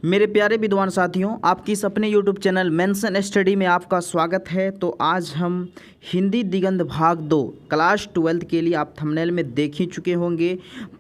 मेरे प्यारे विद्वान साथियों, आपकी इस अपने YouTube चैनल मेंशन स्टडी में आपका स्वागत है। तो आज हम हिंदी दिगंत भाग 2 क्लास 12 के लिए आप थंबनेल में देख ही चुके होंगे।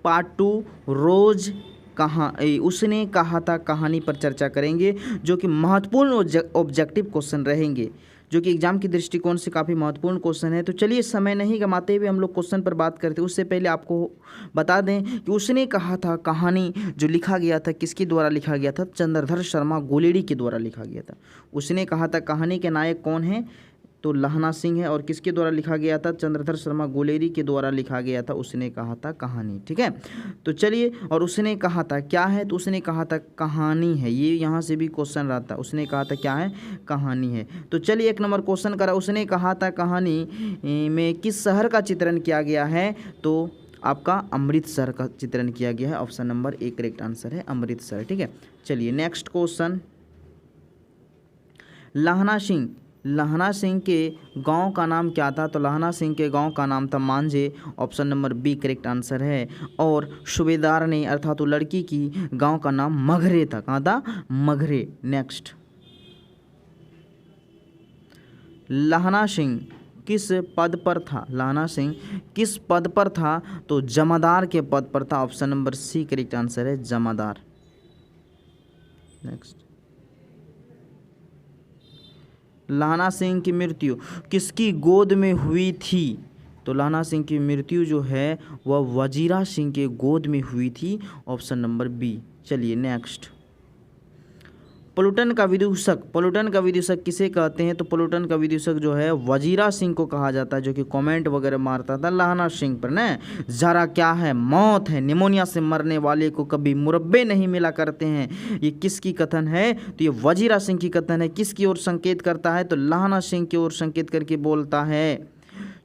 पार्ट 2 रोज कहाँ उसने कहा था कहानी पर चर्चा करेंगे, जो कि महत्वपूर्ण ऑब्जेक्टिव क्वेश्चन रहेंगे, जो कि एग्जाम की दृष्टिकोण से काफ़ी महत्वपूर्ण क्वेश्चन है। तो चलिए समय नहीं गंवाते हुए हम लोग क्वेश्चन पर बात करते हैं। उससे पहले आपको बता दें कि उसने कहा था कहानी जो लिखा गया था किसके द्वारा लिखा गया था? चंद्रधर शर्मा गोलेड़ी के द्वारा लिखा गया था। उसने कहा था कहानी के नायक कौन है? तो लहना सिंह है। और किसके द्वारा लिखा गया था? चंद्रधर शर्मा गोलेरी के द्वारा लिखा गया था। उसने कहा था कहानी। ठीक है, तो चलिए। और उसने कहा था क्या है? तो उसने कहा था कहानी है। ये यहाँ से भी क्वेश्चन रहता है। उसने कहा था क्या है? कहानी है। तो चलिए एक नंबर क्वेश्चन करा। उसने कहा था कहानी में किस शहर का चित्रण किया गया है? तो आपका अमृतसर का चित्रण किया गया है। Option number A correct answer है अमृतसर। ठीक है, चलिए नेक्स्ट क्वेश्चन। लहना सिंह के गांव का नाम क्या था? तो लहना सिंह के गांव का नाम था Manjhe. Option number B correct answer है। और सूबेदार ने अर्थात तो लड़की की गांव का नाम मगरे था। कहाँ था? मगरे। नेक्स्ट, लहना सिंह किस पद पर था? लहना सिंह किस पद पर था? तो जमादार के पद पर था। Option number C correct answer है जमादार। नेक्स्ट, लहना सिंह की मृत्यु किसकी गोद में हुई थी? तो लहना सिंह की मृत्यु जो है वह वजीरा सिंह के गोद में हुई थी। Option number B. चलिए नेक्स्ट, पोलूटन का विदूषक किसे कहते हैं? तो पोलूटन का विदूषक जो है वजीरा सिंह को कहा जाता है, जो कि कमेंट वगैरह मारता था लहना सिंह पर न। जरा क्या है? मौत है। निमोनिया से मरने वाले को कभी मुरब्बे नहीं मिला करते हैं। ये किसकी कथन है? तो ये वजीरा सिंह की कथन है। किसकी ओर संकेत करता है? तो लहना सिंह की ओर संकेत करके बोलता है।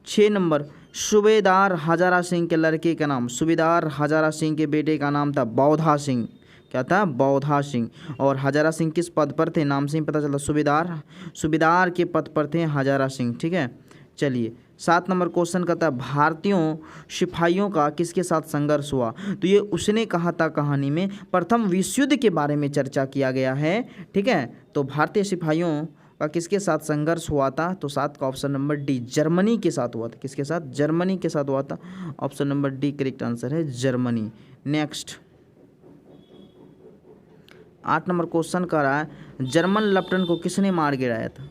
6 नंबर, सूबेदार हजारा सिंह के लड़के का नाम। सूबेदार हजारा सिंह के बेटे का नाम था बौधा सिंह। क्या था? बौधा सिंह। और हजारा सिंह किस पद पर थे? नाम से ही पता चला सूबेदार के पद पर थे हजारा सिंह। ठीक है, चलिए 7 नंबर क्वेश्चन कहता है भारतीयों सिपाहियों का किसके साथ संघर्ष हुआ? तो ये उसने कहा था कहानी में प्रथम विश्व युद्ध के बारे में चर्चा किया गया है। ठीक है, तो भारतीय सिपाहियों का किसके साथ संघर्ष हुआ था? तो 7 का ऑप्शन नंबर डी जर्मनी के साथ हुआ था। किसके साथ? जर्मनी के साथ हुआ था। Option number D correct answer है जर्मनी। नेक्स्ट, 8 नंबर क्वेश्चन कर रहा है जर्मन लेफ्टिनेंट को किसने मार गिराया था?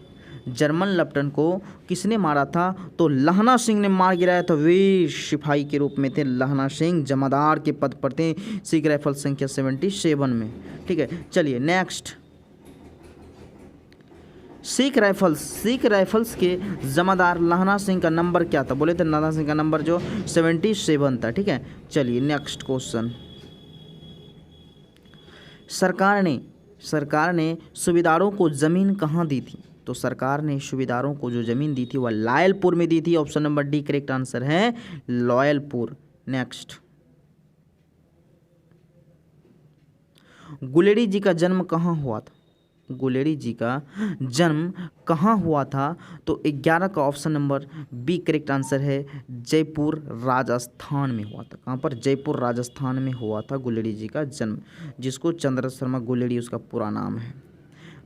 जर्मन लेफ्टिनेंट को किसने मारा था? तो लहना सिंह ने मार गिराया था। वीर सिपाही के रूप में थे लहना सिंह। जमादार के पद पर थे। सिख राइफल संख्या 77 में। ठीक है, चलिए नेक्स्ट, सिख राइफल्स के जमादार लहना सिंह का नंबर क्या था? बोले थे लहना सिंह का नंबर जो 77 था। ठीक है, चलिए नेक्स्ट क्वेश्चन। सरकार ने सूबेदारों को ज़मीन कहाँ दी थी? तो सरकार ने सूबेदारों को जो ज़मीन दी थी वह लायलपुर में दी थी। Option number D correct answer है लायलपुर। नेक्स्ट, गुलेरी जी का जन्म कहाँ हुआ था? गुलेरी जी का जन्म कहाँ हुआ था? तो 11 का option number B correct answer है जयपुर राजस्थान में हुआ था। कहाँ पर? जयपुर राजस्थान में हुआ था गुलेरी जी का जन्म, जिसको चंद्र शर्मा गुलेरी उसका पूरा नाम है।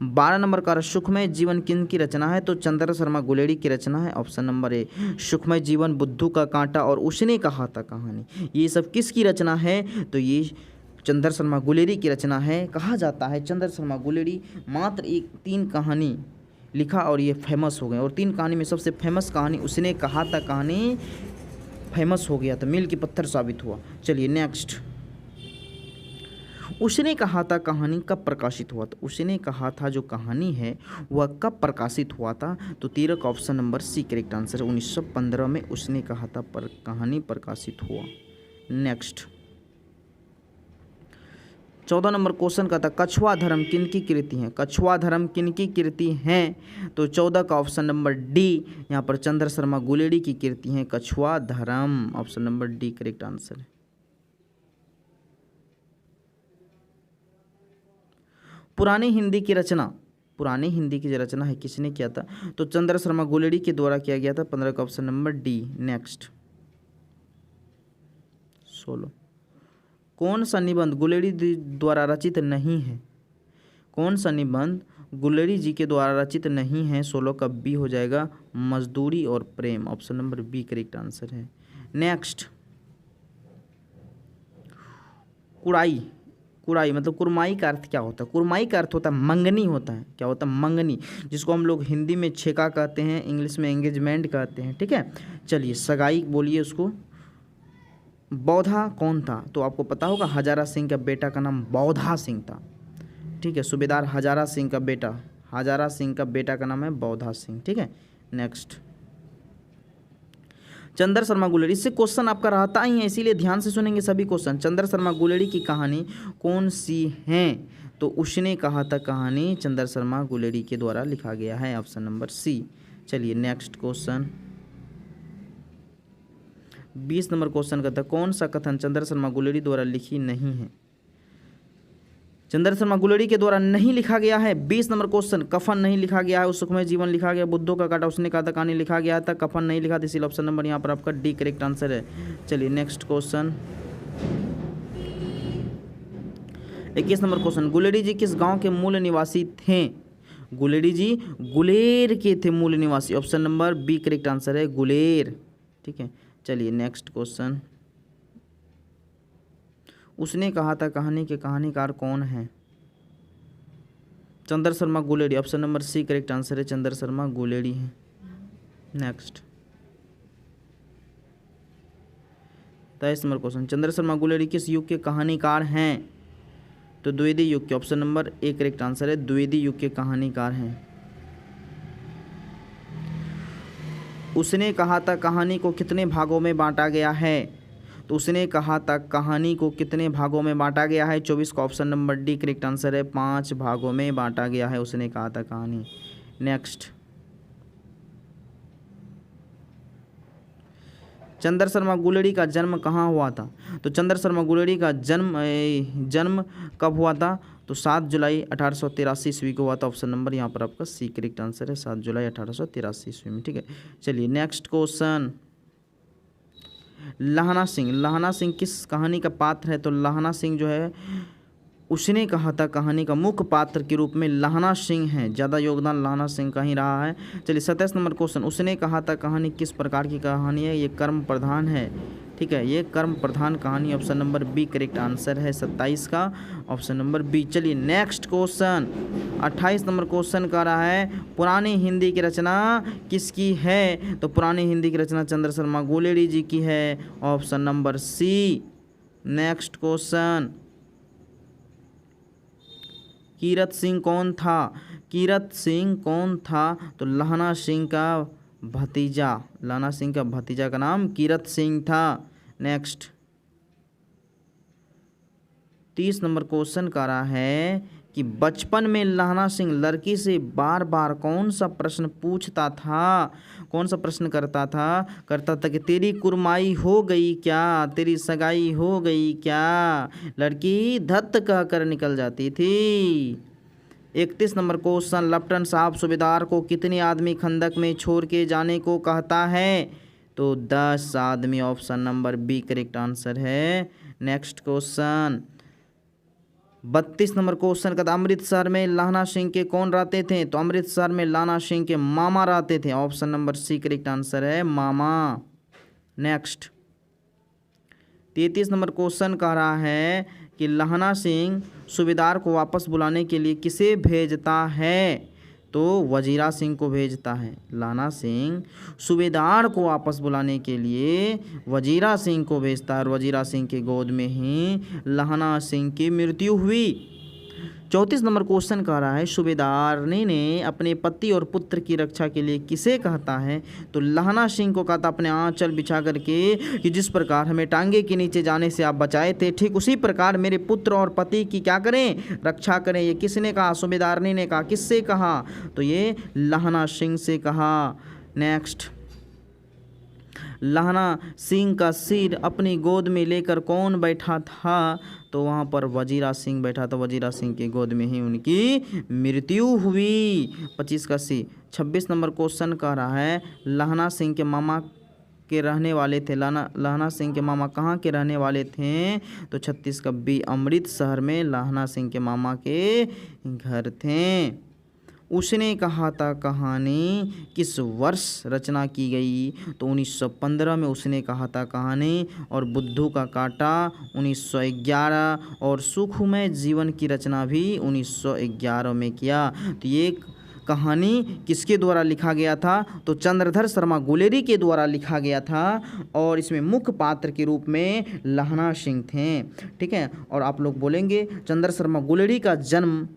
12 नंबर का सुखमय जीवन किन की रचना है? तो चंद्र शर्मा गुलेरी की रचना है। ऑप्शन नंबर ए सुखमय जीवन, बुद्धू का कांटा और उसने कहा था कहानी, ये सब किसकी रचना है? तो ये चंद्र शर्मा गुलेरी की रचना है। कहा जाता है चंद्र शर्मा गुलेरी मात्र 3 कहानी लिखा और ये फेमस हो गए। और 3 कहानी में सबसे फेमस कहानी उसने कहा था कहानी फेमस हो गया था, मील के पत्थर साबित हुआ। चलिए नेक्स्ट, उसने कहा था कहानी कब प्रकाशित हुआ था? उसने कहा था जो कहानी है वह कब प्रकाशित हुआ था? तो 13 का option number C correct answer है 1915 में उसने कहा था कहानी प्रकाशित हुआ। नेक्स्ट, 14 नंबर क्वेश्चन का था कछुआ धर्म किनकी कृति है? कछुआ धर्म किनकी कृति है? तो 14 का ऑप्शन नंबर डी यहाँ पर चंद्र शर्मा गुलेरी की कृति है कछुआ धर्म। Option number D correct answer है। पुरानी हिंदी की जो रचना है किसने किया था? तो चंद्र शर्मा गुलेरी के द्वारा किया गया था। 15 का ऑप्शन नंबर डी। नेक्स्ट, 16 कौन सा निबंध गुलेरी द्वारा रचित नहीं है? कौन सा निबंध गुलेरी जी के द्वारा रचित नहीं है? 16 का बी हो जाएगा मजदूरी और प्रेम। Option number B correct answer है। नेक्स्ट, कुड़ाई। कुड़ाई मतलब कुरमाई का अर्थ क्या होता है? कुरमाई का अर्थ होता है मंगनी होता है। क्या होता है? मंगनी, जिसको हम लोग हिंदी में छेका कहते हैं, इंग्लिश में एंगेजमेंट कहते हैं। ठीक है, चलिए सगाई बोलिए उसको। बौधा कौन था? तो आपको पता होगा हजारा सिंह का बेटा का नाम बौधा सिंह था। ठीक है, सूबेदार हजारा सिंह का बेटा, हजारा सिंह का बेटा का नाम है बौधा सिंह। ठीक है, नेक्स्ट, चंद्र शर्मा गुलेरी। इससे क्वेश्चन आपका रहता ही है, इसीलिए ध्यान से सुनेंगे सभी क्वेश्चन। चंद्र शर्मा गुलेरी की कहानी कौन सी है? तो उसने कहा था कहानी चंद्र शर्मा गुलेरी के द्वारा लिखा गया है। Option number C. चलिए नेक्स्ट क्वेश्चन, 20 नंबर क्वेश्चन का था कौन सा कथन चंद्र शर्मा गुलेरी द्वारा लिखी नहीं है? चंद्र शर्मा गुलेरी के द्वारा नहीं लिखा गया है। 20 नंबर क्वेश्चन, कफन नहीं लिखा गया है, उस सुखमय जीवन लिखा गया, बुद्धों का काटा उसने कहा था कहानी लिखा गया था, कफन नहीं लिखा था, इसीलिए ऑप्शन नंबर यहाँ पर आपका डी करेक्ट आंसर है। चलिए next question, 21 number question, Guleri ji किस गांव के मूल निवासी थे? गुलेरी जी गुलेर के थे मूल निवासी। Option number B correct answer है, गुलेर। ठीक है, चलिए नेक्स्ट क्वेश्चन, उसने कहा था कहानी के कहानीकार कौन है? Chandra Sharma Guleri. Option number C correct answer है, चंद्र शर्मा गुलेरी है। Next, 23 number question, Chandra Sharma Guleri किस युग के कहानीकार हैं? तो द्विवेदी युग के। Option number A correct answer है, द्विवेदी युग के कहानीकार हैं। उसने कहा था कहानी को कितने भागों में बांटा गया है? तो उसने कहा था कहानी को कितने भागों में बांटा गया है? 24 का option number D correct answer है, 5 भागों में बांटा गया है उसने कहा था कहानी। नेक्स्ट, चंद्र शर्मा गुलेरी का जन्म कहाँ हुआ था? तो चंद्र शर्मा गुलेरी का जन्म कब हुआ था? तो 7 जुलाई 1883 ईस्वी को हुआ था। ऑप्शन नंबर यहाँ पर आपका सी करेक्ट आंसर है, 7 जुलाई 1883 ईस्वी में। ठीक है, चलिए नेक्स्ट क्वेश्चन, लहना सिंह। लहना सिंह किस कहानी का पात्र है? तो लहना सिंह जो है उसने कहा था कहानी का मुख्य पात्र के रूप में लहना सिंह है। ज़्यादा योगदान लहना सिंह का ही रहा है। चलिए 27 नंबर क्वेश्चन, उसने कहा था कहानी किस प्रकार की कहानी है? ये कर्म प्रधान है। ठीक है, ये कर्म प्रधान कहानी। Option number B correct answer है, 27 का ऑप्शन नंबर बी। चलिए नेक्स्ट क्वेश्चन, 28 नंबर क्वेश्चन का रहा है पुरानी हिंदी की रचना किसकी है? तो पुरानी हिंदी की रचना चंद्र शर्मा गुलेरी जी की है। Option number C. Next question, Kirat Singh कौन था? कीरत सिंह कौन था? तो लहना सिंह का भतीजा। लहना सिंह का भतीजा का नाम कीरत सिंह था। नेक्स्ट, 30 नंबर क्वेश्चन का रहा है कि बचपन में लहना सिंह लड़की से बार बार कौन सा प्रश्न पूछता था? कौन सा प्रश्न करता था कि तेरी कुरमाई हो गई क्या? तेरी सगाई हो गई क्या? लड़की धत कहकर निकल जाती थी। 31 नंबर क्वेश्चन, लेफ्टिनेंट साहब सूबेदार को कितने आदमी खंदक में छोड़ के जाने को कहता है? तो 10 आदमी। Option number B correct answer है। नेक्स्ट क्वेश्चन, 32 नंबर क्वेश्चन का, अमृतसर में लहना सिंह के कौन रहते थे? तो अमृतसर में लहना सिंह के मामा रहते थे। Option number C correct answer है, मामा। नेक्स्ट, 33 नंबर क्वेश्चन कह रहा है कि लहना सिंह सूबेदार को वापस बुलाने के लिए किसे भेजता है? तो वजीरा सिंह को भेजता है। लहना सिंह सूबेदार को वापस बुलाने के लिए वजीरा सिंह को भेजता है और वजीरा सिंह के गोद में ही लहना सिंह की मृत्यु हुई। 34 नंबर क्वेश्चन कह रहा है सूबेदारनी ने अपने पति और पुत्र की रक्षा के लिए किसे कहता है? तो लहना सिंह को कहता अपने आंचल बिछा करके कि जिस प्रकार हमें टांगे के नीचे जाने से आप बचाए थे, ठीक उसी प्रकार मेरे पुत्र और पति की क्या करें? रक्षा करें। ये किसने कहा? सूबेदारनी ने कहा। किससे कहा? तो ये लहना सिंह से कहा। नेक्स्ट, लहना सिंह का सिर अपनी गोद में लेकर कौन बैठा था? तो वहाँ पर वजीरा सिंह बैठा था। वजीरा सिंह की गोद में ही उनकी मृत्यु हुई। 25 का सी। 26 नंबर क्वेश्चन कह रहा है लहना सिंह के मामा के रहने वाले थे? लहना सिंह के मामा कहाँ के रहने वाले थे? तो छत्तीसगढ़ बी, अमृतसर में लहना सिंह के मामा के घर थे। उसने कहा था कहानी किस वर्ष रचना की गई? तो 1915 में उसने कहा था कहानी। और बुद्धू का कांटा 1911 और सुखमय जीवन की रचना भी 1911 में किया। तो ये कहानी किसके द्वारा लिखा गया था? तो चंद्रधर शर्मा गुलेरी के द्वारा लिखा गया था और इसमें मुख्य पात्र के रूप में लहना सिंह थे। ठीक है, और आप लोग बोलेंगे चंद्र शर्मा गुलेरी का जन्म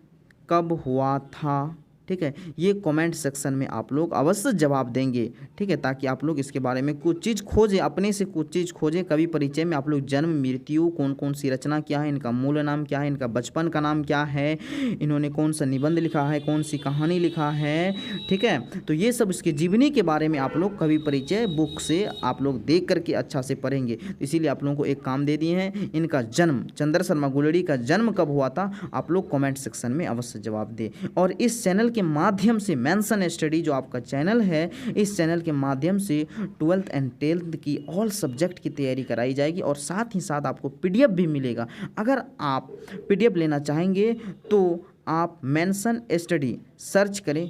कब हुआ था? ठीक है, ये कमेंट सेक्शन में आप लोग अवश्य जवाब देंगे। ठीक है, ताकि आप लोग इसके बारे में कुछ चीज़ खोजें, अपने से कुछ चीज़ खोजें। कवि परिचय में आप लोग जन्म, मृत्यु, कौन कौन सी रचना क्या है, इनका मूल नाम क्या है, इनका बचपन का नाम क्या है, इन्होंने कौन सा निबंध लिखा है, कौन सी कहानी लिखा है। ठीक है, तो ये सब इसके जीवनी के बारे में आप लोग कवि परिचय बुक से आप लोग देख करके अच्छा से पढ़ेंगे। इसीलिए आप लोगों को एक काम दे दिए हैं, इनका जन्म, चंद्र शर्मा गुलेरी का जन्म कब हुआ था, आप लोग कमेंट सेक्शन में अवश्य जवाब दें। और इस चैनल के माध्यम से मेंशन स्टडी जो आपका चैनल है, इस चैनल के माध्यम से 12th एंड 10th की ऑल सब्जेक्ट की तैयारी कराई जाएगी और साथ ही साथ आपको पीडीएफ भी मिलेगा। अगर आप पीडीएफ लेना चाहेंगे तो आप मेंशन स्टडी सर्च करें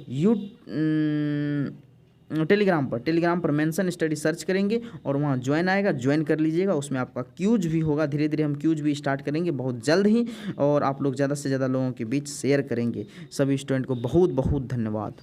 टेलीग्राम पर मेंशन स्टडी सर्च करेंगे और वहाँ ज्वाइन आएगा, ज्वाइन कर लीजिएगा। उसमें आपका क्यूज भी होगा, धीरे धीरे हम क्यूज भी स्टार्ट करेंगे बहुत जल्द ही, और आप लोग ज़्यादा से ज़्यादा लोगों के बीच शेयर करेंगे। सभी स्टूडेंट को बहुत बहुत धन्यवाद।